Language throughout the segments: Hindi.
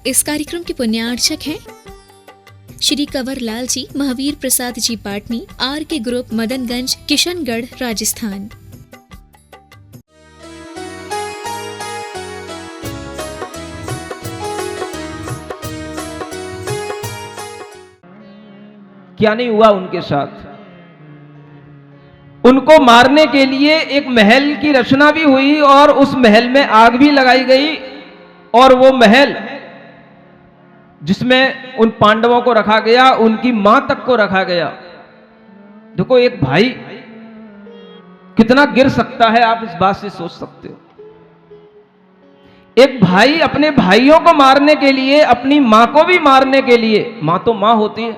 इस कार्यक्रम के पुण्यार्चक हैं श्री कंवर लाल जी, महावीर प्रसाद जी पाटनी, आर के ग्रुप, मदनगंज, किशनगढ़, राजस्थान। क्या नहीं हुआ उनके साथ। उनको मारने के लिए एक महल की रचना भी हुई और उस महल में आग भी लगाई गई, और वो महल जिसमें उन पांडवों को रखा गया, उनकी मां तक को रखा गया। देखो, एक भाई कितना गिर सकता है, आप इस बात से सोच सकते हो। एक भाई अपने भाइयों को मारने के लिए, अपनी मां को भी मारने के लिए, मां तो मां होती है,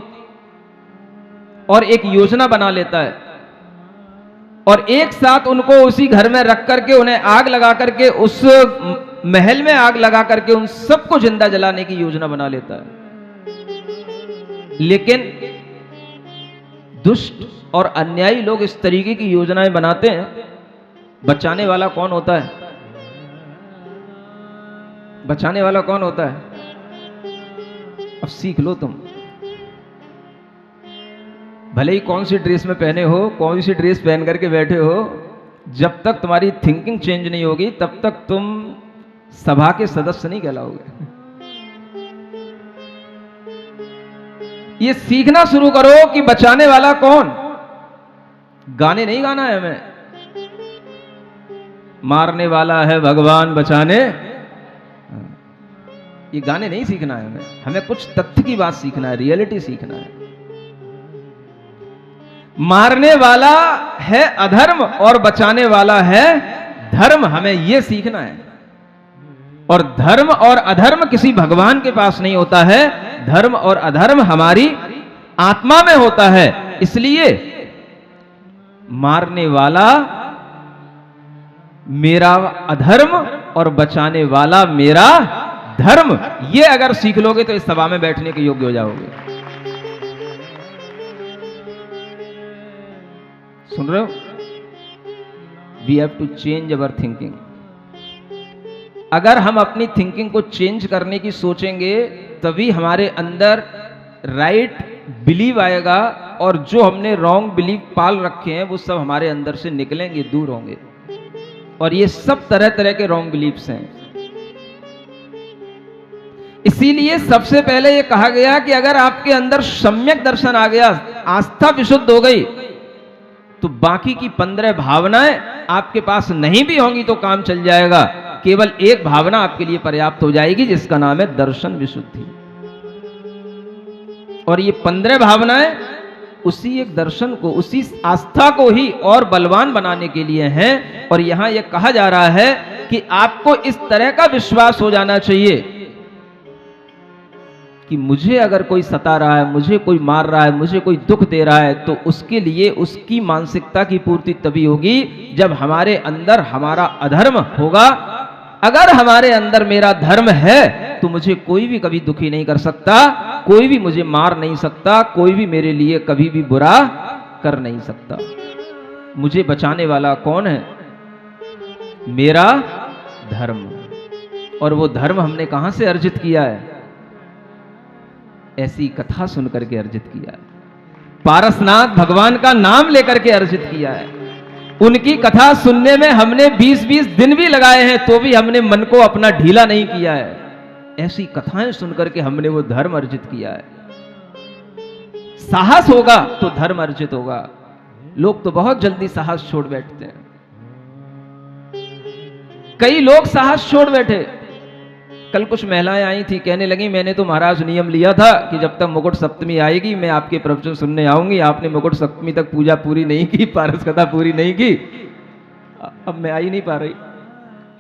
और एक योजना बना लेता है, और एक साथ उनको उसी घर में रख करके, उन्हें आग लगा करके, उस महल में आग लगा करके उन सबको जिंदा जलाने की योजना बना लेता है। लेकिन दुष्ट और अन्यायी लोग इस तरीके की योजनाएं बनाते हैं, बचाने वाला कौन होता है? बचाने वाला कौन होता है? अब सीख लो तुम। भले ही कौन सी ड्रेस में पहने हो, कौन सी ड्रेस पहन करके बैठे हो, जब तक तुम्हारी थिंकिंग चेंज नहीं होगी तब तक तुम सभा के सदस्य नहीं कहलाओगे। ये सीखना शुरू करो कि बचाने वाला कौन। गाने नहीं गाना है हमें, मारने वाला है भगवान बचाने, ये गाने नहीं सीखना है हमें। हमें कुछ तथ्य की बात सीखना है, रियलिटी सीखना है। मारने वाला है अधर्म और बचाने वाला है धर्म, हमें यह सीखना है। और धर्म और अधर्म किसी भगवान के पास नहीं होता है, धर्म और अधर्म हमारी आत्मा में होता है। इसलिए मारने वाला मेरा अधर्म और बचाने वाला मेरा धर्म, ये अगर सीख लोगे तो इस सभा में बैठने के योग्य हो जाओगे। सुन रहे हो? We have to change our thinking. अगर हम अपनी थिंकिंग को चेंज करने की सोचेंगे तभी हमारे अंदर राइट बिलीव आएगा, और जो हमने रॉन्ग बिलीव पाल रखे हैं वो सब हमारे अंदर से निकलेंगे, दूर होंगे। और ये सब तरह तरह के रॉन्ग बिलीव्स हैं। इसीलिए सबसे पहले ये कहा गया कि अगर आपके अंदर सम्यक दर्शन आ गया, आस्था विशुद्ध हो गई, तो बाकी की 15 भावनाएं आपके पास नहीं भी होंगी तो काम चल जाएगा। केवल एक भावना आपके लिए पर्याप्त हो जाएगी, जिसका नाम है दर्शन विशुद्धि। और ये 15 भावनाएं उसी एक दर्शन को, उसी आस्था को ही और बलवान बनाने के लिए हैं। और यहां यह कहा जा रहा है कि आपको इस तरह का विश्वास हो जाना चाहिए कि मुझे अगर कोई सता रहा है, मुझे कोई मार रहा है, मुझे कोई दुख दे रहा है, तो उसके लिए उसकी मानसिकता की पूर्ति तभी होगी जब हमारे अंदर हमारा अधर्म होगा। अगर हमारे अंदर मेरा धर्म है तो मुझे कोई भी कभी दुखी नहीं कर सकता, कोई भी मुझे मार नहीं सकता, कोई भी मेरे लिए कभी भी बुरा कर नहीं सकता। मुझे बचाने वाला कौन है? मेरा धर्म। और वो धर्म हमने कहां से अर्जित किया है? ऐसी कथा सुनकर के अर्जित किया है, पारसनाथ भगवान का नाम लेकर के अर्जित किया है। उनकी कथा सुनने में हमने 20-20 दिन भी लगाए हैं तो भी हमने मन को अपना ढीला नहीं किया है। ऐसी कथाएं सुनकर के हमने वो धर्म अर्जित किया है। साहस होगा तो धर्म अर्जित होगा। लोग तो बहुत जल्दी साहस छोड़ बैठते हैं। कई लोग साहस छोड़ बैठे। कल कुछ महिलाएं आई थी, कहने लगी मैंने तो महाराज नियम लिया था कि जब तक मुकुट सप्तमी आएगी मैं आपके प्रवचन सुनने आऊंगी। आपने मुकुट सप्तमी तक पूजा पूरी नहीं की, पारस कथा पूरी नहीं की, अब मैं आ ही नहीं पा रही।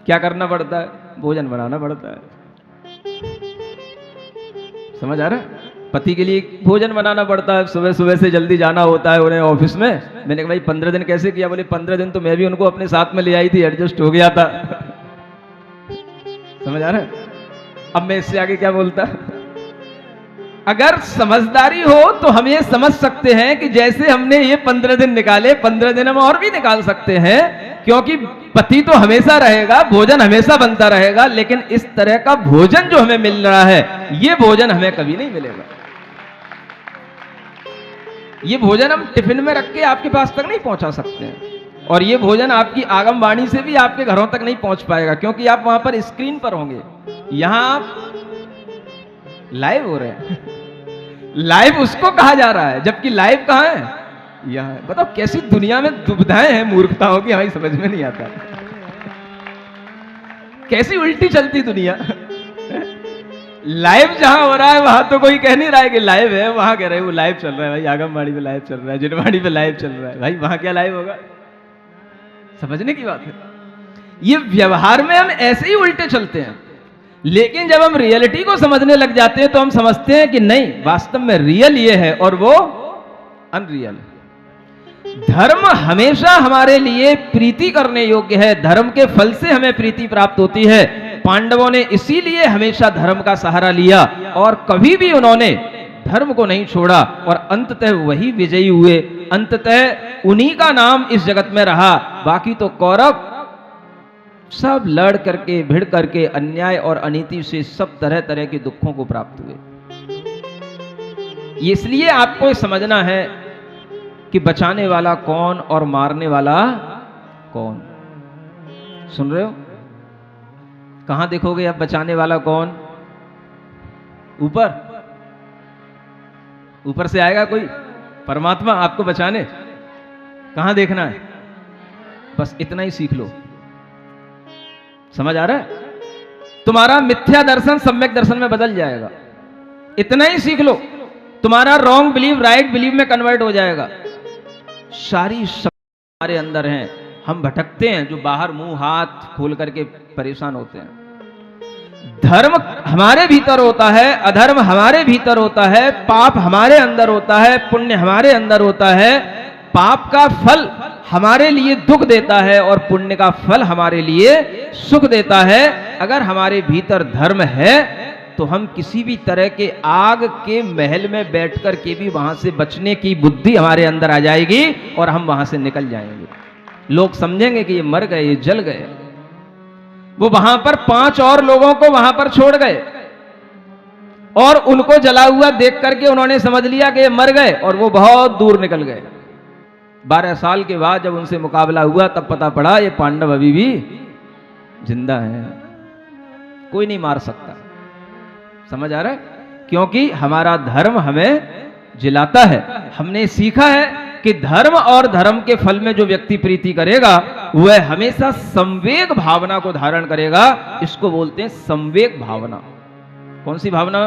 क्या करना पड़ता है? भोजन बनाना पड़ता है। समझ आ रहा है? पति के लिए भोजन बनाना पड़ता है, सुबह सुबह से जल्दी जाना होता है उन्हें ऑफिस में। मैंने कहा भाई 15 दिन कैसे किया? बोले 15 दिन तो मैं भी उनको अपने साथ में ले आई थी, एडजस्ट हो गया था। समझ आ रहा है? अब मैं इससे आगे क्या बोलता? अगर समझदारी हो तो हम ये समझ सकते हैं कि जैसे हमने ये 15 दिन निकाले, 15 दिन हम और भी निकाल सकते हैं, क्योंकि पति तो हमेशा रहेगा, भोजन हमेशा बनता रहेगा, लेकिन इस तरह का भोजन जो हमें मिल रहा है, ये भोजन हमें कभी नहीं मिलेगा। ये भोजन हम टिफिन में रख के आपके पास तक नहीं पहुंचा सकते हैं, और ये भोजन आपकी आगमवाणी से भी आपके घरों तक नहीं पहुंच पाएगा, क्योंकि आप वहां पर स्क्रीन पर होंगे। यहां आप लाइव हो रहे हैं। लाइव उसको कहा जा रहा है, जबकि लाइव कहां है? यहां। बताओ कैसी दुनिया में दुविधाएं हैं, मूर्खताओं की, हमें समझ में नहीं आता। कैसी उल्टी चलती दुनिया। लाइव जहां हो रहा है वहां तो कोई कह नहीं रहा है कि लाइव है, वहां कह रहे हैं वो लाइव चल रहा है भाई, आगमवाणी पे लाइव चल रहा है, जिनवाणी पे लाइव चल रहा है भाई, वहां क्या लाइव होगा? समझने की बात है। ये व्यवहार में हम ऐसे ही उल्टे चलते हैं, लेकिन जब हम रियलिटी को समझने लग जाते हैं तो हम समझते हैं कि नहीं, वास्तव में रियल ये है और वो अनरियल है। धर्म हमेशा हमारे लिए प्रीति करने योग्य है, धर्म के फल से हमें प्रीति प्राप्त होती है। पांडवों ने इसीलिए हमेशा धर्म का सहारा लिया और कभी भी उन्होंने धर्म को नहीं छोड़ा, और अंततः वही विजयी हुए, अंततः उन्हीं का नाम इस जगत में रहा। बाकी तो कौरव सब लड़ करके, भिड़ करके, अन्याय और अनीति से सब तरह तरह के दुखों को प्राप्त हुए। इसलिए आपको समझना है कि बचाने वाला कौन और मारने वाला कौन। सुन रहे हो? कहां देखोगे अब बचाने वाला कौन? ऊपर? ऊपर से आएगा कोई परमात्मा आपको बचाने? कहां देखना है? बस इतना ही सीख लो। समझ आ रहा है? तुम्हारा मिथ्या दर्शन सम्यक दर्शन में बदल जाएगा। इतना ही सीख लो, तुम्हारा रॉन्ग बिलीव राइट बिलीव में कन्वर्ट हो जाएगा। सारी शक्ति हमारे अंदर हैं, हम भटकते हैं, जो बाहर मुंह हाथ खोल करके परेशान होते हैं। धर्म हमारे भीतर होता है, अधर्म हमारे भीतर होता है, पाप हमारे अंदर होता है, पुण्य हमारे अंदर होता है। पाप का फल हमारे लिए दुख देता है और पुण्य का फल हमारे लिए सुख देता है। अगर हमारे भीतर धर्म है तो हम किसी भी तरह के आग के महल में बैठकर के भी वहां से बचने की बुद्धि हमारे अंदर आ जाएगी और हम वहां से निकल जाएंगे। लोग समझेंगे कि ये मर गए, ये जल गए। वो वहां पर 5 और लोगों को वहां पर छोड़ गए और उनको जला हुआ देख करके उन्होंने समझ लिया कि ये मर गए और वो बहुत दूर निकल गए। 12 साल के बाद जब उनसे मुकाबला हुआ तब पता पड़ा ये पांडव अभी भी जिंदा हैं, कोई नहीं मार सकता। समझ आ रहा है? क्योंकि हमारा धर्म हमें जिलाता है। हमने सीखा है कि धर्म और धर्म के फल में जो व्यक्ति प्रीति करेगा वह हमेशा संवेग भावना को धारण करेगा। इसको बोलते हैं संवेग भावना। कौन सी भावना?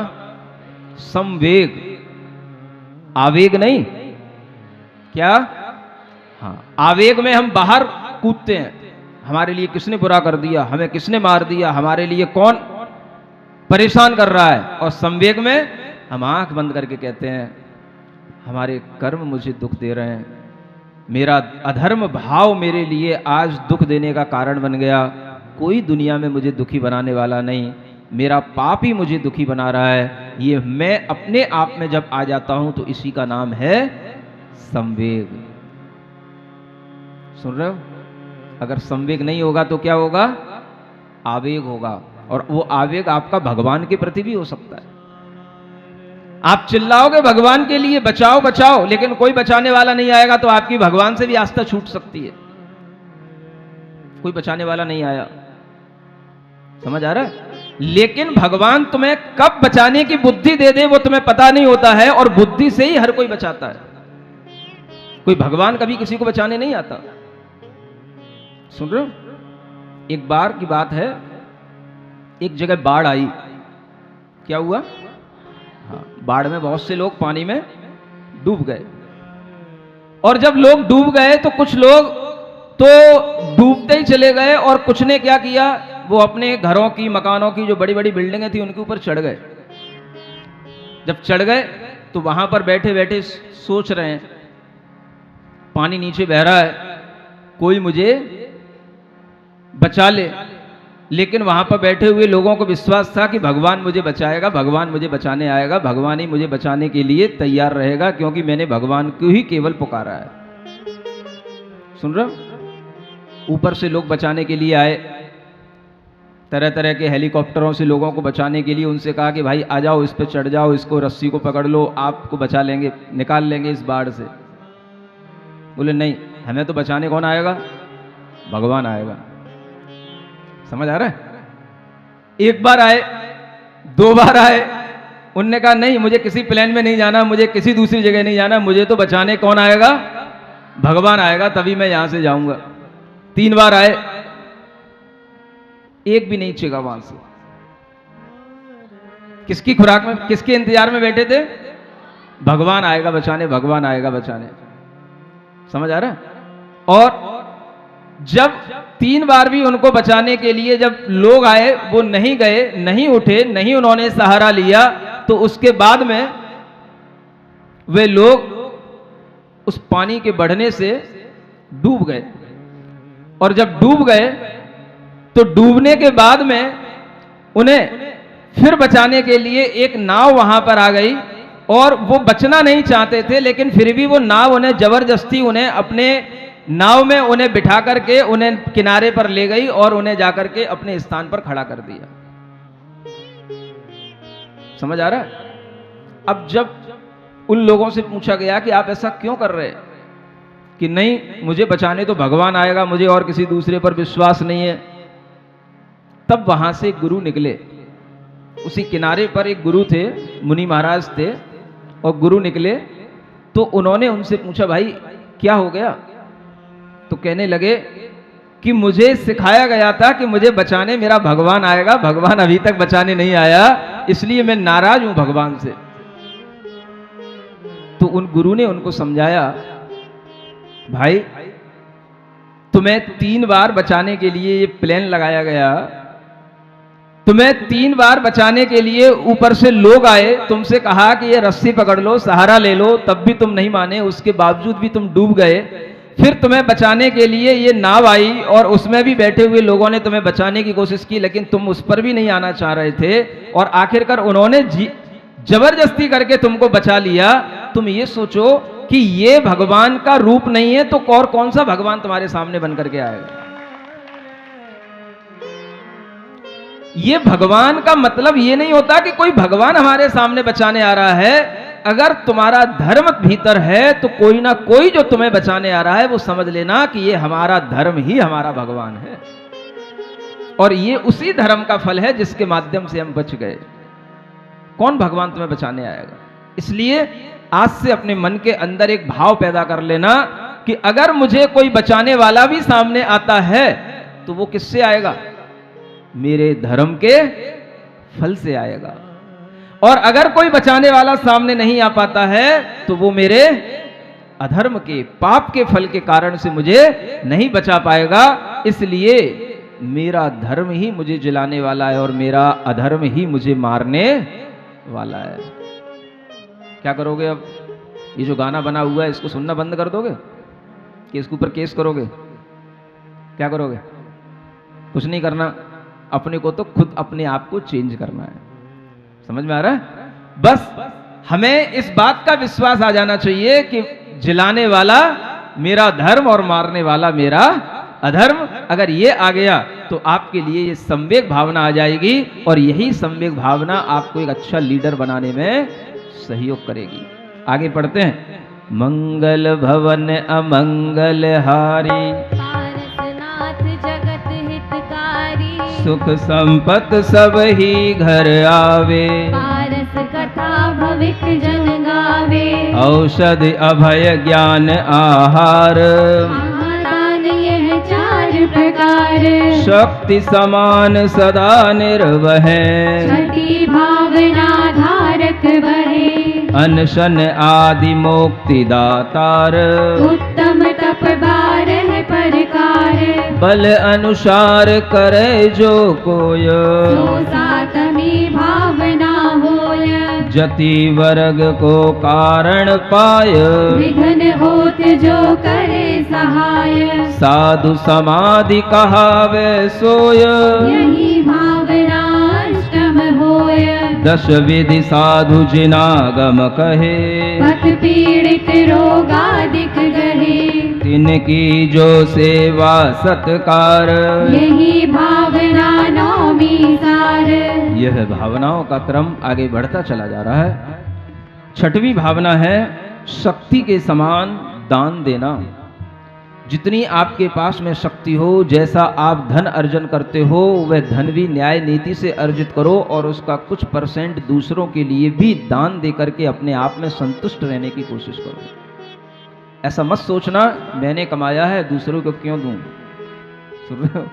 संवेग, आवेग नहीं। क्या? हाँ, आवेग में हम बाहर कूदते हैं, हमारे लिए किसने बुरा कर दिया, हमें किसने मार दिया, हमारे लिए कौन परेशान कर रहा है। और संवेग में हम आंख बंद करके कहते हैं हमारे कर्म मुझे दुख दे रहे हैं, मेरा अधर्म भाव मेरे लिए आज दुख देने का कारण बन गया। कोई दुनिया में मुझे दुखी बनाने वाला नहीं, मेरा पाप ही मुझे दुखी बना रहा है। ये मैं अपने आप में जब आ जाता हूं तो इसी का नाम है संवेग। सुन रहे हो? अगर संवेग नहीं होगा तो क्या होगा? आवेग होगा, और वो आवेग आपका भगवान के प्रति भी हो सकता है। आप चिल्लाओगे भगवान के लिए बचाओ बचाओ, लेकिन कोई बचाने वाला नहीं आएगा तो आपकी भगवान से भी आस्था छूट सकती है। कोई बचाने वाला नहीं आया, समझ आ रहा है? लेकिन भगवान तुम्हें कब बचाने की बुद्धि दे दे वो तुम्हें पता नहीं होता है, और बुद्धि से ही हर कोई बचाता है। कोई भगवान कभी किसी को बचाने नहीं आता। सुन रहे हो? एक बार की बात है, एक जगह बाढ़ आई। क्या हुआ? हाँ, बाढ़ में बहुत से लोग पानी में डूब गए। और जब लोग डूब गए तो कुछ लोग तो डूबते ही चले गए, और कुछ ने क्या किया, वो अपने घरों की, मकानों की जो बड़ी बड़ी बिल्डिंगें थी उनके ऊपर चढ़ गए। जब चढ़ गए तो वहां पर बैठे बैठे सोच रहे हैं, पानी नीचे बह रहा है, कोई मुझे बचा ले। लेकिन वहां पर बैठे हुए लोगों को विश्वास था कि भगवान मुझे बचाएगा, भगवान मुझे बचाने आएगा, भगवान ही मुझे बचाने के लिए तैयार रहेगा, क्योंकि मैंने भगवान को ही केवल पुकारा है। सुन रहे हो? ऊपर से लोग बचाने के लिए आए, तरह तरह के हेलीकॉप्टरों से लोगों को बचाने के लिए। उनसे कहा कि भाई आ जाओ, इस पे चढ़ जाओ, इसको रस्सी को पकड़ लो, आपको बचा लेंगे, निकाल लेंगे इस बाढ़ से। बोले नहीं, हमें तो बचाने कौन आएगा? भगवान आएगा। समझ आ रहा है? एक बार आए, दो बार आए, उनने कहा नहीं, मुझे किसी प्लेन में नहीं जाना, मुझे किसी दूसरी जगह नहीं जाना, मुझे तो बचाने कौन आएगा? भगवान आएगा, तभी मैं यहां से जाऊंगा। 3 बार आए, एक भी नहीं चेगा वहां से। किसकी खुराक में, किसके इंतजार में बैठे थे? भगवान आएगा बचाने, भगवान आएगा बचाने। समझ आ रहा है? और जब 3 बार भी उनको बचाने के लिए जब लोग आए, वो नहीं गए, नहीं उठे, नहीं उन्होंने सहारा लिया, तो उसके बाद में वे लोग उस पानी के बढ़ने से डूब गए। और जब डूब गए तो डूबने के बाद में उन्हें फिर बचाने के लिए एक नाव वहां पर आ गई, और वो बचना नहीं चाहते थे, लेकिन फिर भी वो नाव उन्हें जबरदस्ती उन्हें अपने नाव में उन्हें बिठा करके उन्हें किनारे पर ले गई और उन्हें जाकर के अपने स्थान पर खड़ा कर दिया। समझ आ रहा है? अब जब उन लोगों से पूछा गया कि आप ऐसा क्यों कर रहे हैं, कि नहीं, मुझे बचाने तो भगवान आएगा, मुझे और किसी दूसरे पर विश्वास नहीं है। तब वहां से एक गुरु निकले। उसी किनारे पर एक गुरु थे, मुनि महाराज थे, और गुरु निकले तो उन्होंने उनसे पूछा, भाई क्या हो गया? तो कहने लगे कि मुझे सिखाया गया था कि मुझे बचाने मेरा भगवान आएगा, भगवान अभी तक बचाने नहीं आया, इसलिए मैं नाराज हूं भगवान से। तो उन गुरु ने उनको समझाया, भाई तुम्हें 3 बार बचाने के लिए ये प्लेन लगाया गया, तुम्हें 3 बार बचाने के लिए ऊपर से लोग आए, तुमसे कहा कि ये रस्सी पकड़ लो, सहारा ले लो, तब भी तुम नहीं माने, उसके बावजूद भी तुम डूब गए। फिर तुम्हें बचाने के लिए ये नाव आई और उसमें भी बैठे हुए लोगों ने तुम्हें बचाने की कोशिश की, लेकिन तुम उस पर भी नहीं आना चाह रहे थे, और आखिरकार उन्होंने जबरदस्ती करके तुमको बचा लिया। तुम ये सोचो कि ये भगवान का रूप नहीं है, तो और कौन सा भगवान तुम्हारे सामने बन करके आएगा? ये भगवान का मतलब ये नहीं होता कि कोई भगवान हमारे सामने बचाने आ रहा है। अगर तुम्हारा धर्म भीतर है तो कोई ना कोई जो तुम्हें बचाने आ रहा है, वो समझ लेना कि ये हमारा धर्म ही हमारा भगवान है, और ये उसी धर्म का फल है जिसके माध्यम से हम बच गए। कौन भगवान तुम्हें बचाने आएगा? इसलिए आज से अपने मन के अंदर एक भाव पैदा कर लेना कि अगर मुझे कोई बचाने वाला भी सामने आता है तो वो किससे आएगा? मेरे धर्म के फल से आएगा। और अगर कोई बचाने वाला सामने नहीं आ पाता है तो वो मेरे अधर्म के, पाप के फल के कारण से मुझे नहीं बचा पाएगा। इसलिए मेरा धर्म ही मुझे जलाने वाला है और मेरा अधर्म ही मुझे मारने वाला है। क्या करोगे अब? ये जो गाना बना हुआ है इसको सुनना बंद कर दोगे कि इसके ऊपर केस करोगे? क्या करोगे? कुछ नहीं करना, अपने को तो खुद अपने आप को चेंज करना है। समझ में आ रहा है? बस हमें इस बात का विश्वास आ जाना चाहिए कि जलाने वाला मेरा धर्म और मारने वाला मेरा अधर्म। अगर ये आ गया तो आपके लिए ये संवेग भावना आ जाएगी, और यही संवेग भावना आपको एक अच्छा लीडर बनाने में सहयोग करेगी। आगे पढ़ते हैं। मंगल भवन अमंगल हारी, पारसनाथ जगत हितकारी, सुख संपत सब ही घर आवे, पारस कथा भविक जन गावे, औषध अभय ज्ञान आहार, महादान यह 4 प्रकार, शक्ति समान सदा निर्वह, छठी भावना धारक बहे, अनशन आदि मुक्ति दातार, उत्तम तप 12 प्रकार, बल अनुसार करे जो कोय, सो सातमी भावना होय, जति वर्ग को कारण पाय, विघ्न होत जो करे सहाय, साधु समाधि कहावे सोय, यही भावना अष्टम होय, 10 विधि साधु जिनागम कहे, पथ पीड़ित रोगादिक गहे, तिनकी जो सेवा सत्कार, यही भावना नौमी सार। यह भावनाओं का क्रम आगे बढ़ता चला जा रहा है। छठवीं भावना है शक्ति के समान दान देना। जितनी आपके पास में शक्ति हो, जैसा आप धन अर्जन करते हो, वह धन भी न्याय नीति से अर्जित करो और उसका कुछ % दूसरों के लिए भी दान दे करके अपने आप में संतुष्ट रहने की कोशिश करो। ऐसा मत सोचना मैंने कमाया है दूसरों को क्यों दूं। सुन रहे हो?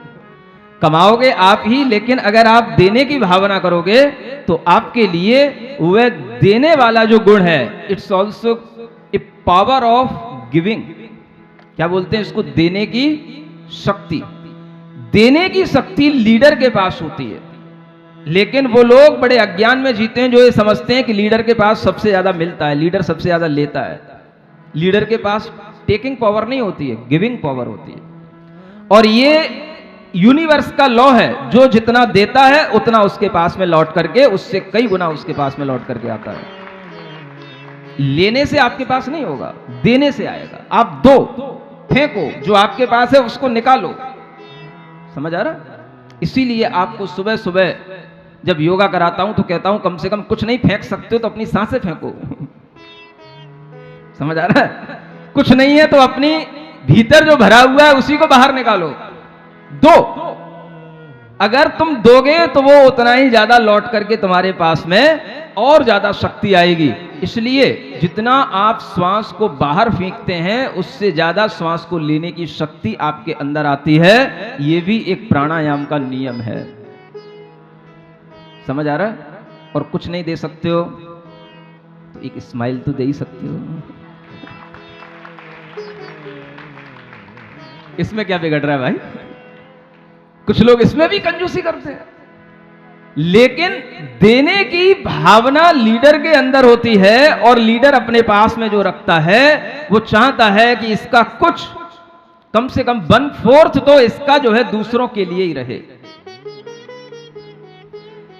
कमाओगे आप ही, लेकिन अगर आप देने की भावना करोगे तो आपके लिए वह देने वाला जो गुण है, it's also a power of giving. क्या बोलते हैं इसको? देने की शक्ति। देने की शक्ति लीडर के पास होती है, लेकिन वो लोग बड़े अज्ञान में जीते हैं जो ये समझते हैं कि लीडर के पास सबसे ज्यादा मिलता है, लीडर सबसे ज्यादा लेता है। लीडर के पास टेकिंग पावर नहीं होती है, गिविंग पावर होती है। और ये यूनिवर्स का लॉ है, जो जितना देता है उतना उसके पास में लौट करके, उससे कई गुना उसके पास में लौट करके आता है। लेने से आपके पास नहीं होगा, देने से आएगा। आप दो, फेंको, जो आपके पास है उसको निकालो। समझ आ रहा? इसीलिए आपको सुबह सुबह जब योगा कराता हूं तो कहता हूं कम से कम कुछ नहीं फेंक सकते हो तो अपनी सांसें फेंको। समझ आ रहा है? कुछ नहीं है तो अपनी भीतर जो भरा हुआ है उसी को बाहर निकालो। दो, अगर तुम दोगे तो वो उतना ही ज्यादा लौट करके तुम्हारे पास में और ज्यादा शक्ति आएगी। इसलिए जितना आप श्वास को बाहर फेंकते हैं उससे ज्यादा श्वास को लेने की शक्ति आपके अंदर आती है। ये भी एक प्राणायाम का नियम है। समझ आ रहा है? और कुछ नहीं दे सकते हो तो एक स्माइल तो दे ही सकते हो। इसमें क्या बिगड़ रहा है भाई? कुछ लोग इसमें भी कंजूसी करते हैं, लेकिन देने की भावना लीडर के अंदर होती है और लीडर अपने पास में जो रखता है वो चाहता है कि इसका कुछ कम से कम 1/4 तो इसका जो है दूसरों के लिए ही रहे।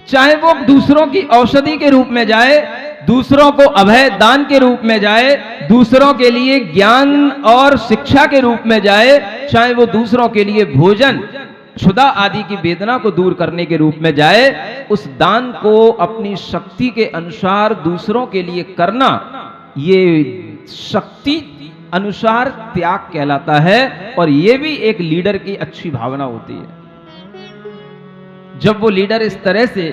चाहे वो दूसरों की औषधि के रूप में जाए, दूसरों को अभय दान के रूप में जाए, दूसरों के लिए ज्ञान और शिक्षा के रूप में जाए, चाहे वो दूसरों के लिए भोजन क्षुधा आदि की वेदना को दूर करने के रूप में जाए, उस दान को अपनी शक्ति के अनुसार दूसरों के लिए करना, ये शक्ति अनुसार त्याग कहलाता है। और ये भी एक लीडर की अच्छी भावना होती है। जब वो लीडर इस तरह से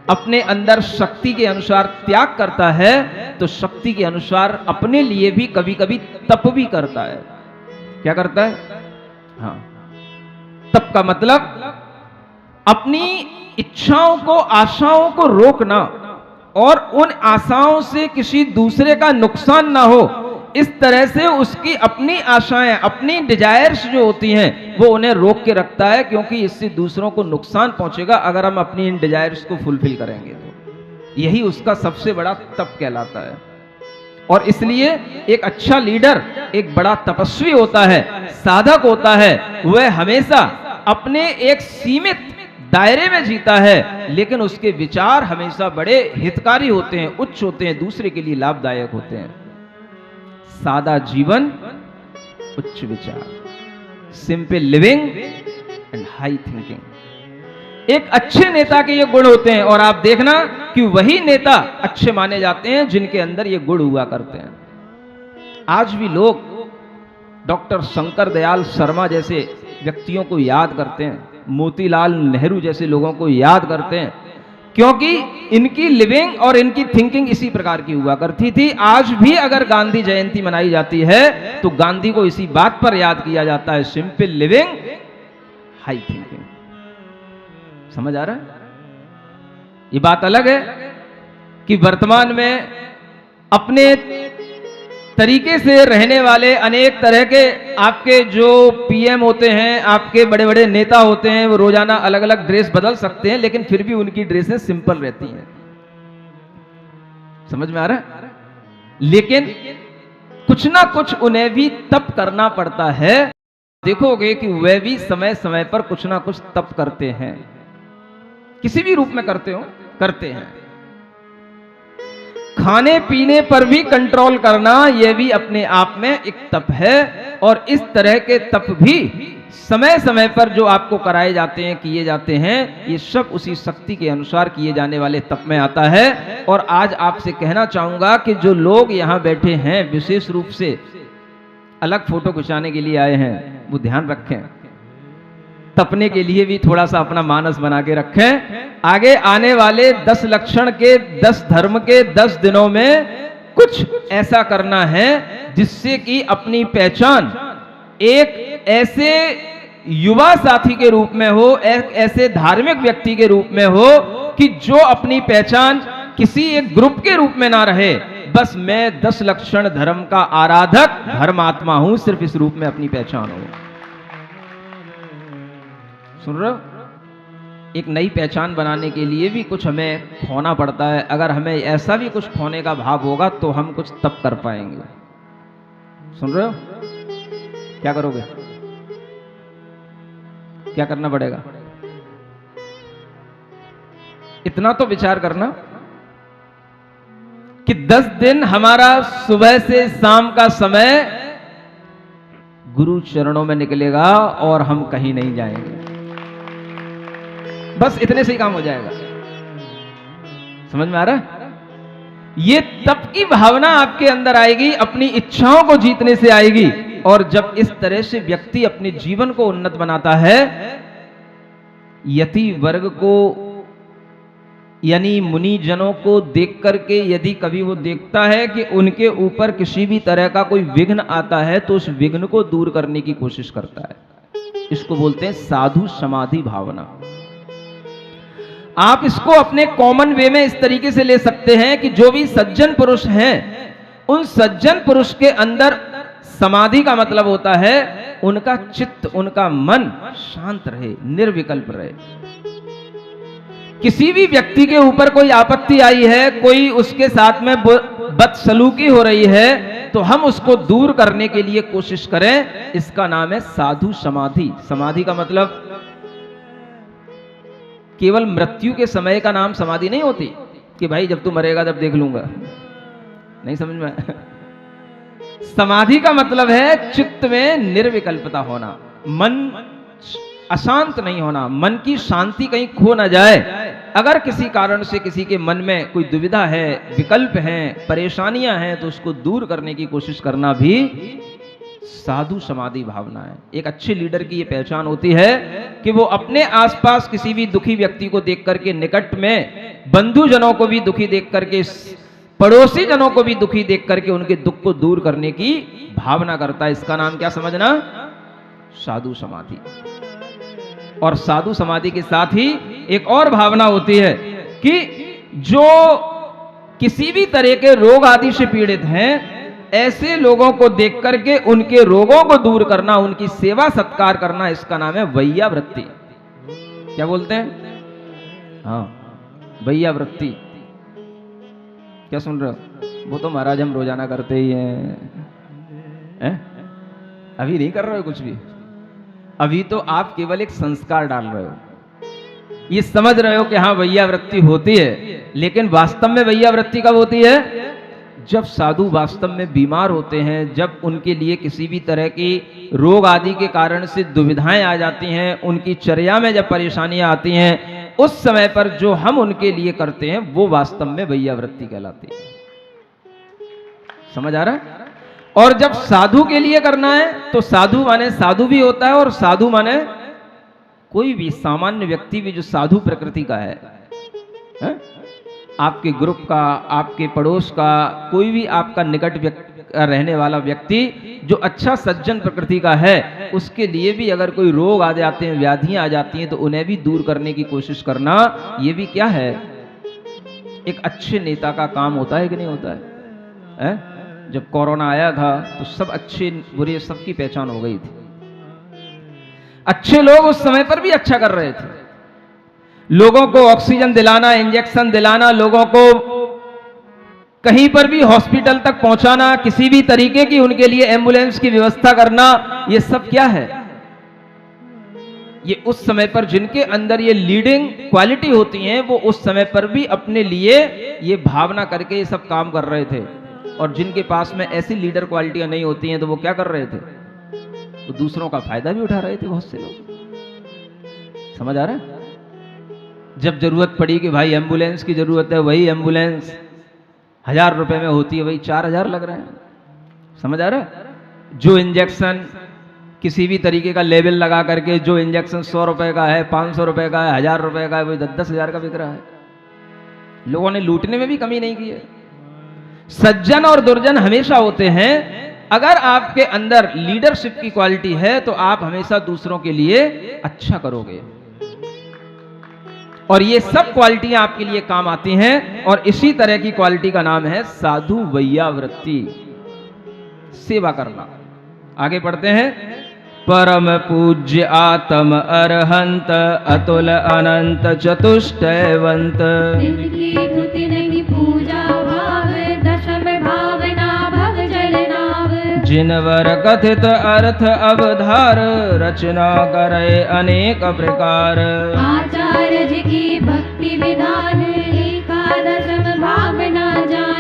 अपने अंदर शक्ति के अनुसार त्याग करता है तो शक्ति के अनुसार अपने लिए भी कभी कभी तप भी करता है। क्या करता है? हाँ, तप का मतलब अपनी इच्छाओं को, आशाओं को रोकना और उन आशाओं से किसी दूसरे का नुकसान ना हो, इस तरह से उसकी अपनी आशाएं, अपनी डिजायर्स जो होती हैं वो उन्हें रोक के रखता है, क्योंकि इससे दूसरों को नुकसान पहुंचेगा अगर हम अपनी इन डिजायर्स को फुलफिल करेंगे तो। यही उसका सबसे बड़ा तप कहलाता है। और इसलिए एक अच्छा लीडर एक बड़ा तपस्वी होता है, साधक होता है। वह हमेशा अपने एक सीमित दायरे में जीता है, लेकिन उसके विचार हमेशा बड़े हितकारी होते हैं, उच्च होते हैं, दूसरे के लिए लाभदायक होते हैं। सादा जीवन, उच्च विचार, simple living and high thinking. एक अच्छे नेता के ये गुण होते हैं और आप देखना कि वही नेता अच्छे माने जाते हैं जिनके अंदर ये गुण हुआ करते हैं। आज भी लोग डॉक्टर शंकर दयाल शर्मा जैसे व्यक्तियों को याद करते हैं, मोतीलाल नेहरू जैसे लोगों को याद करते हैं, क्योंकि इनकी लिविंग और इनकी थिंकिंग इसी प्रकार की हुआ करती थी। आज भी अगर गांधी जयंती मनाई जाती है तो गांधी को इसी बात पर याद किया जाता है, सिंपल लिविंग, हाई थिंकिंग। समझ आ रहा है? ये बात अलग है कि वर्तमान में अपने तरीके से रहने वाले अनेक तरह के आपके जो पीएम होते हैं, आपके बड़े बड़े नेता होते हैं, वो रोजाना अलग अलग ड्रेस बदल सकते हैं, लेकिन फिर भी उनकी ड्रेसें सिंपल रहती हैं। समझ में आ रहा है? लेकिन कुछ ना कुछ उन्हें भी तप करना पड़ता है। देखोगे कि वे भी समय समय पर कुछ ना कुछ तप करते हैं, किसी भी रूप में करते हैं। खाने पीने पर भी कंट्रोल करना, यह भी अपने आप में एक तप है। और इस तरह के तप भी समय समय पर जो आपको कराए जाते हैं, किए जाते हैं, ये सब उसी शक्ति के अनुसार किए जाने वाले तप में आता है। और आज आपसे कहना चाहूंगा कि जो लोग यहां बैठे हैं, विशेष रूप से अलग फोटो खिंचाने के लिए आए हैं, वो ध्यान रखें, तपने के लिए भी थोड़ा सा अपना मानस बना के रखें। आगे आने वाले 10 लक्षण के 10 धर्म के 10 दिनों में कुछ ऐसा करना है जिससे कि अपनी पहचान एक ऐसे युवा साथी के रूप में हो, एक ऐसे धार्मिक व्यक्ति के रूप में हो कि जो अपनी पहचान किसी एक ग्रुप के रूप में ना रहे, बस मैं 10 लक्षण धर्म का आराधक धर्मात्मा हूं, सिर्फ इस रूप में अपनी पहचान हो। सुन रहे हो? एक नई पहचान बनाने के लिए भी कुछ हमें खोना पड़ता है। अगर हमें ऐसा भी कुछ खोने का भाव होगा तो हम कुछ तब कर पाएंगे। सुन रहे हो? क्या करोगे? क्या करना पड़ेगा? इतना तो विचार करना कि 10 दिन हमारा सुबह से शाम का समय गुरु चरणों में निकलेगा और हम कहीं नहीं जाएंगे। बस इतने से ही काम हो जाएगा। समझ में आ रहा है? ये तप की भावना आपके अंदर आएगी, अपनी इच्छाओं को जीतने से आएगी। और जब इस तरह से व्यक्ति अपने जीवन को उन्नत बनाता है, यति वर्ग को यानी मुनि जनों को देख करके यदि कभी वो देखता है कि उनके ऊपर किसी भी तरह का कोई विघ्न आता है, तो उस विघ्न को दूर करने की कोशिश करता है। इसको बोलते हैं साधु समाधि भावना। आप इसको अपने कॉमन वे में इस तरीके से ले सकते हैं कि जो भी सज्जन पुरुष हैं, उन सज्जन पुरुष के अंदर समाधि का मतलब होता है उनका चित्त, उनका मन शांत रहे, निर्विकल्प रहे। किसी भी व्यक्ति के ऊपर कोई आपत्ति आई है, कोई उसके साथ में बदसलूकी हो रही है, तो हम उसको दूर करने के लिए कोशिश करें। इसका नाम है साधु समाधि। समाधि का मतलब केवल मृत्यु के समय का नाम समाधि नहीं होती कि भाई जब तू मरेगा तब देख लूंगा। नहीं समझ में? समाधि का मतलब है चित्त में निर्विकल्पता होना, मन अशांत नहीं होना, मन की शांति कहीं खो ना जाए। अगर किसी कारण से किसी के मन में कोई दुविधा है, विकल्प हैं, परेशानियां हैं, तो उसको दूर करने की कोशिश करना भी साधु समाधि भावना है। एक अच्छे लीडर की ये पहचान होती है कि वो अपने आसपास किसी भी दुखी व्यक्ति को देख करके, निकट में बंधुजनों को भी दुखी देख करके, पड़ोसी जनों को भी दुखी देख करके उनके दुख को दूर करने की भावना करता है। इसका नाम क्या समझना? साधु समाधि। और साधु समाधि के साथ ही एक और भावना होती है कि जो किसी भी तरह के रोग आदि से पीड़ित हैं, ऐसे लोगों को देख करके उनके रोगों को दूर करना, उनकी सेवा सत्कार करना, इसका नाम है वैयावृत्ति। क्या बोलते हैं? हाँ, वैयावृत्ति। क्या सुन रहे हो? वो तो महाराज हम रोजाना करते ही हैं। अभी नहीं कर रहे हो कुछ भी। अभी तो आप केवल एक संस्कार डाल रहे हो, ये समझ रहे हो कि हाँ वैयावृत्ति होती है। लेकिन वास्तव में वैयावृत्ति कब होती है? जब साधु वास्तव में बीमार होते हैं, जब उनके लिए किसी भी तरह की रोग आदि के कारण से दुविधाएं आ जाती हैं, उनकी चर्या में जब परेशानियां आती हैं, उस समय पर जो हम उनके लिए करते हैं वो वास्तव में वैयावृत्ति कहलाती है। समझ आ रहा है? और जब साधु के लिए करना है तो साधु माने साधु भी होता है, और साधु माने कोई भी सामान्य व्यक्ति भी जो साधु प्रकृति का है? आपके ग्रुप का, आपके पड़ोस का, कोई भी आपका निकट रहने वाला व्यक्ति जो अच्छा सज्जन प्रकृति का है, उसके लिए भी अगर कोई रोग आ जाते हैं, व्याधियां आ जाती हैं, तो उन्हें भी दूर करने की कोशिश करना, ये भी क्या है? एक अच्छे नेता का काम होता है कि नहीं होता है? जब कोरोना आया था तो सब अच्छे बुरे सबकी पहचान हो गई थी। अच्छे लोग उस समय पर भी अच्छा कर रहे थे, लोगों को ऑक्सीजन दिलाना, इंजेक्शन दिलाना, लोगों को कहीं पर भी हॉस्पिटल तक पहुंचाना, किसी भी तरीके की उनके लिए एम्बुलेंस की व्यवस्था करना, ये सब क्या है? ये उस समय पर जिनके अंदर ये लीडिंग क्वालिटी होती हैं, वो उस समय पर भी अपने लिए ये भावना करके ये सब काम कर रहे थे। और जिनके पास में ऐसी लीडर क्वालिटियां नहीं होती हैं, तो वो क्या कर रहे थे? वो दूसरों का फायदा भी उठा रहे थे। बहुत से लोग, समझ आ रहा है? जब जरूरत पड़ी कि भाई एम्बुलेंस की जरूरत है, वही एम्बुलेंस 1000 रुपए में होती है, वही 4000 लग रहे हैं। समझ आ रहा है? जो इंजेक्शन किसी भी तरीके का लेबल लगा करके, जो इंजेक्शन 100 रुपए का है, 500 रुपए का है, 1000 रुपए का है, वही 10-10 हजार का बिक रहा है। लोगों ने लूटने में भी कमी नहीं की है। सज्जन और दुर्जन हमेशा होते हैं। अगर आपके अंदर लीडरशिप की क्वालिटी है, तो आप हमेशा दूसरों के लिए अच्छा करोगे, और ये सब क्वालिटियां आपके लिए काम आती हैं। और इसी तरह की क्वालिटी का नाम है साधु वैयावृत्ति, सेवा करना। आगे पढ़ते हैं। परम पूज्य आत्म अरहंत अतुल अनंत चतुष्टयवंत, जिनकी धुति नहीं पूजा भाव, दशम भावना भव जल नाव। जिनवर कथित अर्थ अवधार, रचना करे अनेक प्रकार। आचार्य जी की भक्ति विधान, एकादशम भावना जान।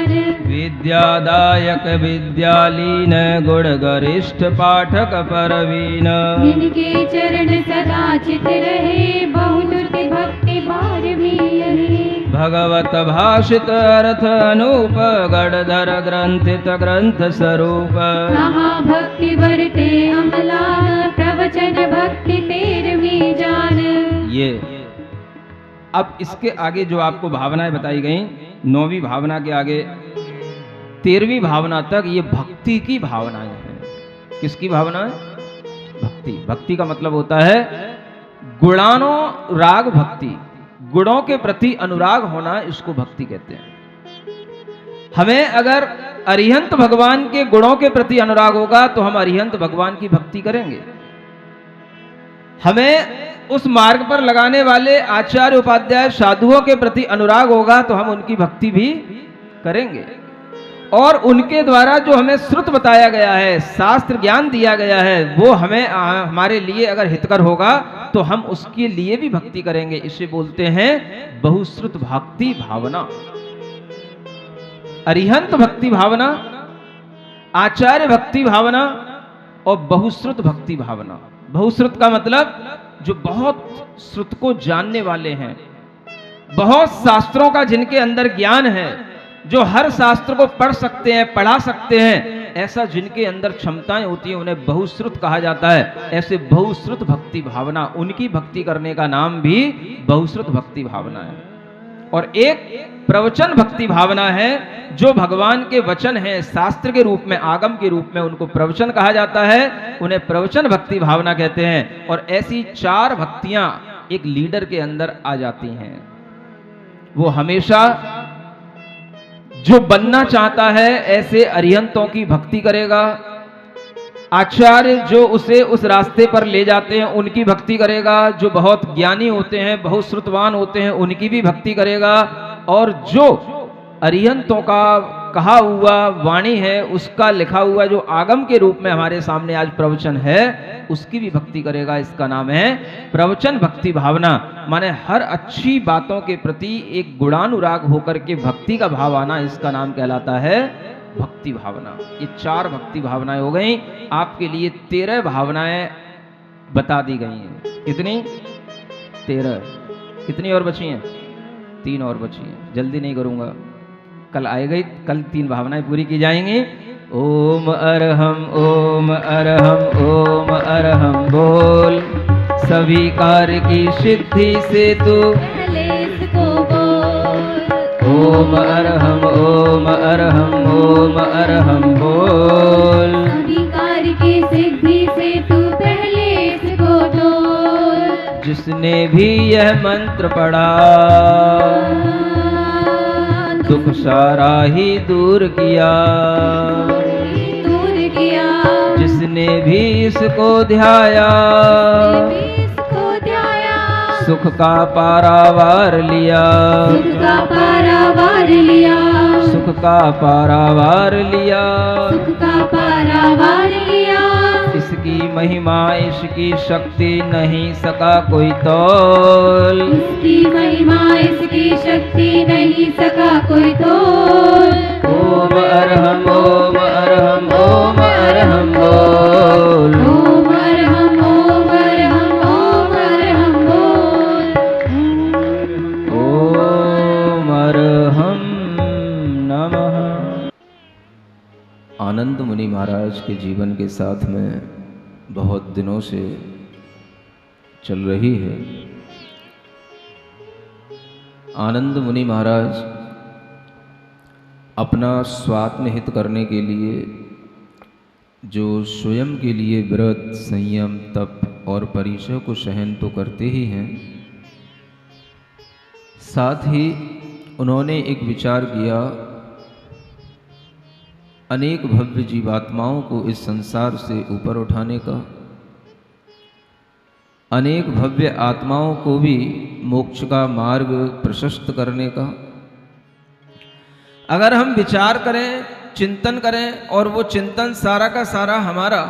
विद्यादायक विद्यालीन, गुण गरिष्ठ पाठक परवीन। जिनके चरण सदा चित रहे, बहुनुति भक्ति भार भी यही। भगवत भाषित अर्थ अनूप, गढ़धर ग्रंथित ग्रंथ स्वरूप। कहाँ भक्ति बरते अमलान, प्रवचन भक्ति तेरवी जान। ये अब इसके आगे जो आपको भावनाएं बताई गई, 9वीं भावना के आगे 13वीं भावना तक, ये भक्ति की भावनाएं हैं। किसकी भावना है? भक्ति। भक्ति का मतलब होता है गुणानुराग भक्ति, गुणों के प्रति अनुराग होना, इसको भक्ति कहते हैं। हमें अगर अरिहंत भगवान के गुणों के प्रति अनुराग होगा, तो हम अरिहंत भगवान की भक्ति करेंगे। हमें उस मार्ग पर लगाने वाले आचार्य उपाध्याय साधुओं के प्रति अनुराग होगा, तो हम उनकी भक्ति भी करेंगे। और उनके द्वारा जो हमें श्रुत बताया गया है, शास्त्र ज्ञान दिया गया है, वो हमें हमारे लिए अगर हितकर होगा, तो हम उसके लिए भी भक्ति करेंगे। इसे बोलते हैं बहुश्रुत भक्ति भावना। अरिहंत भक्ति भावना, आचार्य भक्ति भावना और बहुश्रुत भक्ति भावना। बहुश्रुत का मतलब जो बहुत श्रुत को जानने वाले हैं, बहुत शास्त्रों का जिनके अंदर ज्ञान है, जो हर शास्त्र को पढ़ सकते हैं, पढ़ा सकते हैं, ऐसा जिनके अंदर क्षमताएं होती हैं, उन्हें बहुश्रुत कहा जाता है। ऐसे बहुश्रुत भक्ति भावना, उनकी भक्ति करने का नाम भी बहुश्रुत भक्ति भावना है। और एक प्रवचन भक्ति भावना है, जो भगवान के वचन हैं, शास्त्र के रूप में, आगम के रूप में, उनको प्रवचन कहा जाता है, उन्हें प्रवचन भक्ति भावना कहते हैं। और ऐसी 4 भक्तियां एक लीडर के अंदर आ जाती हैं। वो हमेशा जो बनना चाहता है, ऐसे अरिहंतों की भक्ति करेगा। आचार्य जो उसे उस रास्ते पर ले जाते हैं, उनकी भक्ति करेगा। जो बहुत ज्ञानी होते हैं, बहुत श्रुतवान होते हैं, उनकी भी भक्ति करेगा। और जो अरिहंतों का कहा हुआ वाणी है, उसका लिखा हुआ जो आगम के रूप में हमारे सामने आज प्रवचन है, उसकी भी भक्ति करेगा। इसका नाम है प्रवचन भक्ति भावना। माने हर अच्छी बातों के प्रति एक गुणानुराग होकर के भक्ति का भाव आना, इसका नाम कहलाता है भक्ति भावना। ये 4 भक्ति भावनाएं हो गई। आपके लिए 13 भावनाएं बता दी गई हैं। कितनी? 13। कितनी और बची हैं? 3 और बची हैं। जल्दी नहीं करूंगा, कल आएगा, कल 3 भावनाएं पूरी की जाएंगी। ओम अरहम ओम अरहम ओम अरहम बोल, सभी कार्य की सिद्धि से तू पहले इसको बोल। ओम अरहम ओम अरहम ओम अरहम बोल, सभी कार्य की सिद्धि से तू पहले इसको बोल। जिसने भी यह मंत्र पढ़ा, दुख सारा ही दूर किया। जिसने भी इसको ध्याया, सुख का पारावार लिया। सुख का पारावार लिया। सुख का पारावार लिया। सुख का पारावार लिया। इसकी महिमा इसकी शक्ति नहीं सका कोई तोल। इसकी महिमा इसकी शक्ति नहीं सका कोई तोल। ओम अरहम ओम अरहम ओम अरहम बोल। ओम अरहम ओम अरहम ओम अरहम बोल। ओम अरहम नमः। आनंद मुनि महाराज के जीवन के साथ में बहुत दिनों से चल रही है। आनंद मुनि महाराज अपना स्वात्म हित करने के लिए जो स्वयं के लिए व्रत, संयम, तप और परिचय को सहन तो करते ही हैं, साथ ही उन्होंने एक विचार किया, अनेक भव्य जीवात्माओं को इस संसार से ऊपर उठाने का, अनेक भव्य आत्माओं को भी मोक्ष का मार्ग प्रशस्त करने का। अगर हम विचार करें, चिंतन करें और वो चिंतन सारा का सारा हमारा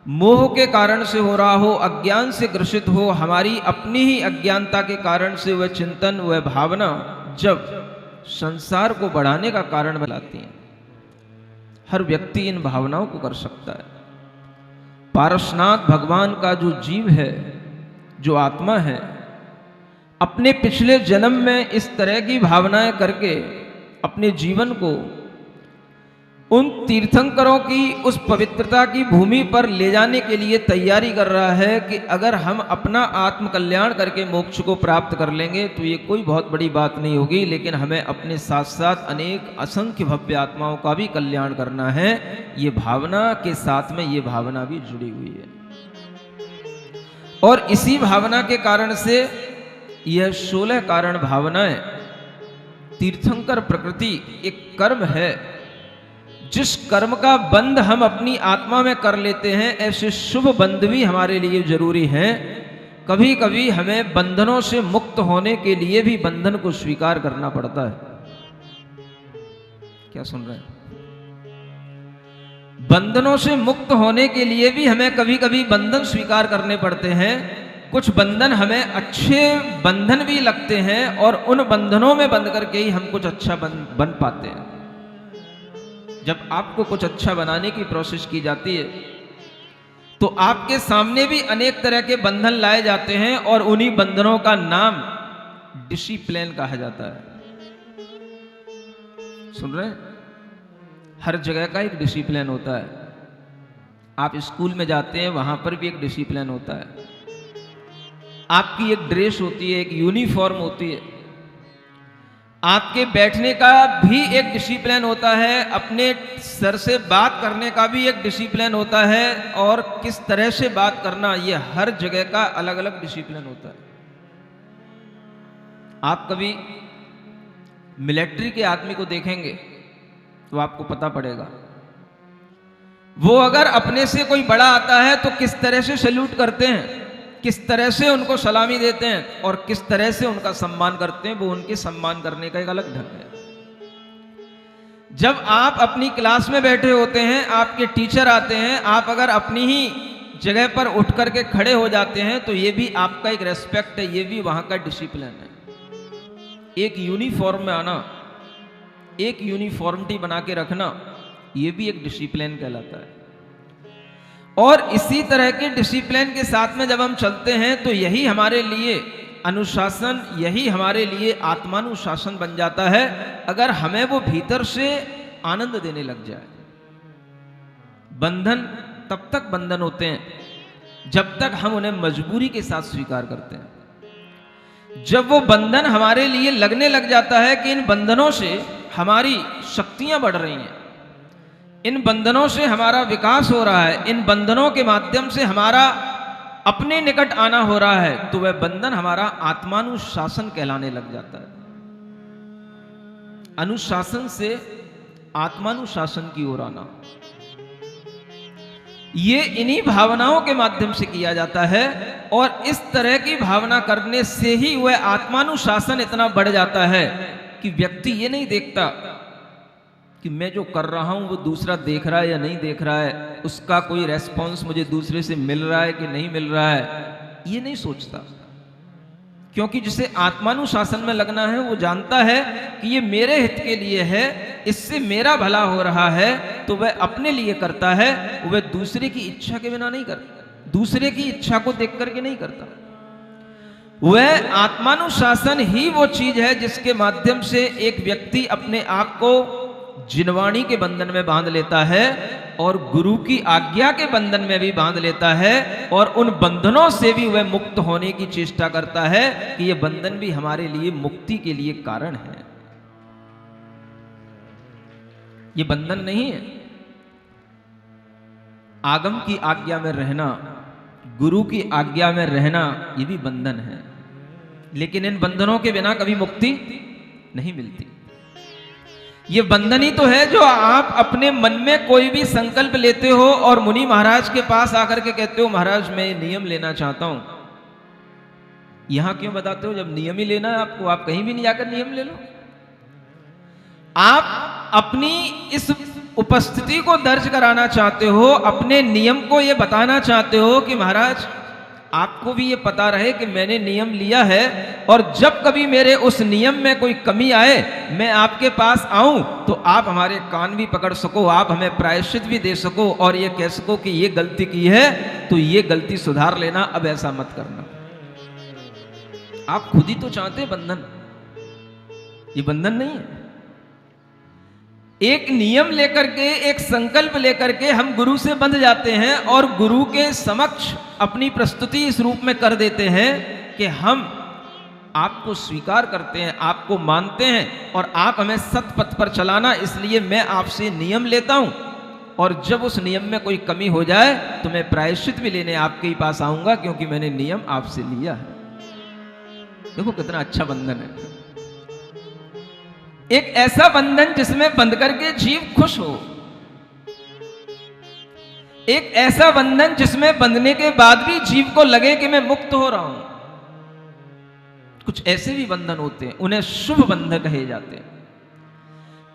मोह के कारण से हो रहा हो, अज्ञान से ग्रसित हो, हमारी अपनी ही अज्ञानता के कारण से वह चिंतन, वह भावना जब संसार को बढ़ाने का कारण बनाती हैं, हर व्यक्ति इन भावनाओं को कर सकता है। पारसनाथ भगवान का जो जीव है, जो आत्मा है, अपने पिछले जन्म में इस तरह की भावनाएं करके अपने जीवन को उन तीर्थंकरों की उस पवित्रता की भूमि पर ले जाने के लिए तैयारी कर रहा है कि अगर हम अपना आत्म कल्याण करके मोक्ष को प्राप्त कर लेंगे तो ये कोई बहुत बड़ी बात नहीं होगी, लेकिन हमें अपने साथ साथ अनेक असंख्य भव्य आत्माओं का भी कल्याण करना है। ये भावना के साथ में ये भावना भी जुड़ी हुई है और इसी भावना के कारण से यह 16 कारण भावनाएं, तीर्थंकर प्रकृति एक कर्म है, जिस कर्म का बंध हम अपनी आत्मा में कर लेते हैं, ऐसे शुभ बंध भी हमारे लिए जरूरी हैं। कभी कभी हमें बंधनों से मुक्त होने के लिए भी बंधन को स्वीकार करना पड़ता है। क्या सुन रहे हैं? बंधनों से मुक्त होने के लिए भी हमें कभी कभी बंधन स्वीकार करने पड़ते हैं। कुछ बंधन हमें अच्छे बंधन भी लगते हैं और उन बंधनों में बंध करके ही हम कुछ अच्छा बन पाते हैं। जब आपको कुछ अच्छा बनाने की प्रोसेस की जाती है तो आपके सामने भी अनेक तरह के बंधन लाए जाते हैं और उन्हीं बंधनों का नाम डिसिप्लिन कहा जाता है। सुन रहे हैं? हर जगह का एक डिसिप्लिन होता है। आप स्कूल में जाते हैं, वहां पर भी एक डिसिप्लिन होता है। आपकी एक ड्रेस होती है, एक यूनिफॉर्म होती है। आपके बैठने का भी एक डिसिप्लिन होता है, अपने सर से बात करने का भी एक डिसिप्लिन होता है और किस तरह से बात करना, ये हर जगह का अलग अलग डिसिप्लिन होता है। आप कभी मिलिट्री के आदमी को देखेंगे तो आपको पता पड़ेगा, वो अगर अपने से कोई बड़ा आता है तो किस तरह से सैल्यूट करते हैं, किस तरह से उनको सलामी देते हैं और किस तरह से उनका सम्मान करते हैं। वो उनके सम्मान करने का एक अलग ढंग है। जब आप अपनी क्लास में बैठे होते हैं, आपके टीचर आते हैं, आप अगर अपनी ही जगह पर उठ करके खड़े हो जाते हैं तो ये भी आपका एक रेस्पेक्ट है, ये भी वहां का डिसिप्लिन है। एक यूनिफॉर्म में आना, एक यूनिफॉर्मिटी बना के रखना, ये भी एक डिसिप्लिन कहलाता है। और इसी तरह के डिसिप्लिन के साथ में जब हम चलते हैं तो यही हमारे लिए अनुशासन, यही हमारे लिए आत्मानुशासन बन जाता है, अगर हमें वो भीतर से आनंद देने लग जाए। बंधन तब तक बंधन होते हैं जब तक हम उन्हें मजबूरी के साथ स्वीकार करते हैं। जब वो बंधन हमारे लिए लगने लग जाता है कि इन बंधनों से हमारी शक्तियां बढ़ रही हैं, इन बंधनों से हमारा विकास हो रहा है, इन बंधनों के माध्यम से हमारा अपने निकट आना हो रहा है, तो वह बंधन हमारा आत्मानुशासन कहलाने लग जाता है। अनुशासन से आत्मानुशासन की ओर आना, ये इन्हीं भावनाओं के माध्यम से किया जाता है और इस तरह की भावना करने से ही वह आत्मानुशासन इतना बढ़ जाता है कि व्यक्ति ये नहीं देखता कि मैं जो कर रहा हूं वो दूसरा देख रहा है या नहीं देख रहा है, उसका कोई रेस्पॉन्स मुझे दूसरे से मिल रहा है कि नहीं मिल रहा है, ये नहीं सोचता। क्योंकि जिसे आत्मानुशासन में लगना है वो जानता है कि ये मेरे हित के लिए है, इससे मेरा भला हो रहा है, तो वह अपने लिए करता है, वह दूसरे की इच्छा के बिना नहीं करता, दूसरे की इच्छा को देख करके नहीं करता। वह आत्मानुशासन ही वो चीज है जिसके माध्यम से एक व्यक्ति अपने आप को जिनवाणी के बंधन में बांध लेता है और गुरु की आज्ञा के बंधन में भी बांध लेता है, और उन बंधनों से भी वह मुक्त होने की चेष्टा करता है कि ये बंधन भी हमारे लिए मुक्ति के लिए कारण है। ये बंधन नहीं है। आगम की आज्ञा में रहना, गुरु की आज्ञा में रहना, ये भी बंधन है। लेकिन इन बंधनों के बिना कभी मुक्ति नहीं मिलती। ये बंधन ही तो है जो आप अपने मन में कोई भी संकल्प लेते हो और मुनि महाराज के पास आकर के कहते हो महाराज मैं नियम लेना चाहता हूं। यहां क्यों बताते हो? जब नियम ही लेना है आपको, आप कहीं भी नहीं जाकर नियम ले लो। आप अपनी इस उपस्थिति को दर्ज कराना चाहते हो, अपने नियम को ये बताना चाहते हो कि महाराज आपको भी ये पता रहे कि मैंने नियम लिया है, और जब कभी मेरे उस नियम में कोई कमी आए मैं आपके पास आऊं तो आप हमारे कान भी पकड़ सको, आप हमें प्रायश्चित भी दे सको और ये कह सको कि ये गलती की है तो ये गलती सुधार लेना, अब ऐसा मत करना। आप खुद ही तो चाहते बंधन, ये बंधन नहीं है। एक नियम लेकर के, एक संकल्प लेकर के हम गुरु से बंध जाते हैं और गुरु के समक्ष अपनी प्रस्तुति इस रूप में कर देते हैं कि हम आपको स्वीकार करते हैं, आपको मानते हैं और आप हमें सतपथ पर चलाना, इसलिए मैं आपसे नियम लेता हूं, और जब उस नियम में कोई कमी हो जाए तो मैं प्रायश्चित भी लेने आपके ही पास आऊंगा, क्योंकि मैंने नियम आपसे लिया है। देखो कितना अच्छा बंधन है। एक ऐसा बंधन जिसमें बंध करके जीव खुश हो, एक ऐसा बंधन जिसमें बंधने के बाद भी जीव को लगे कि मैं मुक्त हो रहा हूं। कुछ ऐसे भी बंधन होते हैं, उन्हें शुभ बंधन कहे जाते हैं।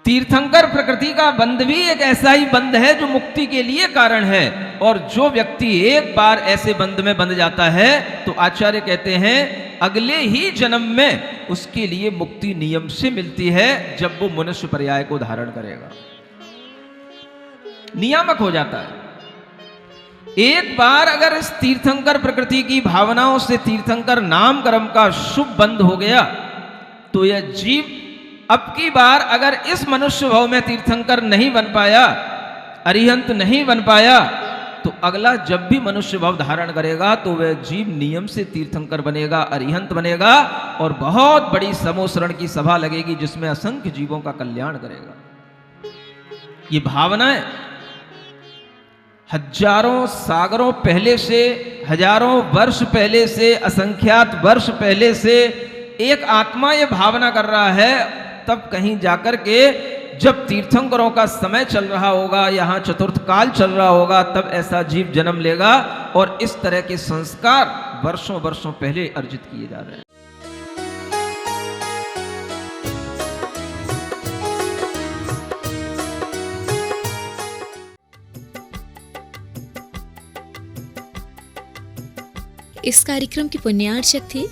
तीर्थंकर प्रकृति का बंध भी एक ऐसा ही बंध है जो मुक्ति के लिए कारण है, और जो व्यक्ति एक बार ऐसे बंध में बंध जाता है तो आचार्य कहते हैं अगले ही जन्म में उसके लिए मुक्ति नियम से मिलती है, जब वो मनुष्य पर्याय को धारण करेगा, नियामक हो जाता है। एक बार अगर इस तीर्थंकर प्रकृति की भावनाओं से तीर्थंकर नाम कर्म का शुभ बंध हो गया तो यह जीव अब की बार अगर इस मनुष्य भाव में तीर्थंकर नहीं बन पाया, अरिहंत नहीं बन पाया, तो अगला जब भी मनुष्य भाव धारण करेगा तो वह जीव नियम से तीर्थंकर बनेगा, अरिहंत बनेगा, और बहुत बड़ी समोसरण की सभा लगेगी जिसमें असंख्य जीवों का कल्याण करेगा। ये भावनाएं हजारों सागरों पहले से, हजारों वर्ष पहले से, असंख्यात वर्ष पहले से एक आत्मा ये भावना कर रहा है, तब कहीं जाकर के जब तीर्थंकरों का समय चल रहा होगा, यहाँ चतुर्थ काल चल रहा होगा, तब ऐसा जीव जन्म लेगा, और इस तरह के संस्कार वर्षों वर्षों पहले अर्जित किए जा रहे हैं। इस कार्यक्रम के पुण्यार्चक थे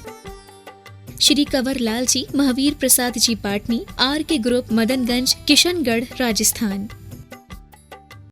श्री कंवर लाल जी, महावीर प्रसाद जी पाटनी, आर के ग्रुप, मदनगंज, किशनगढ़, राजस्थान।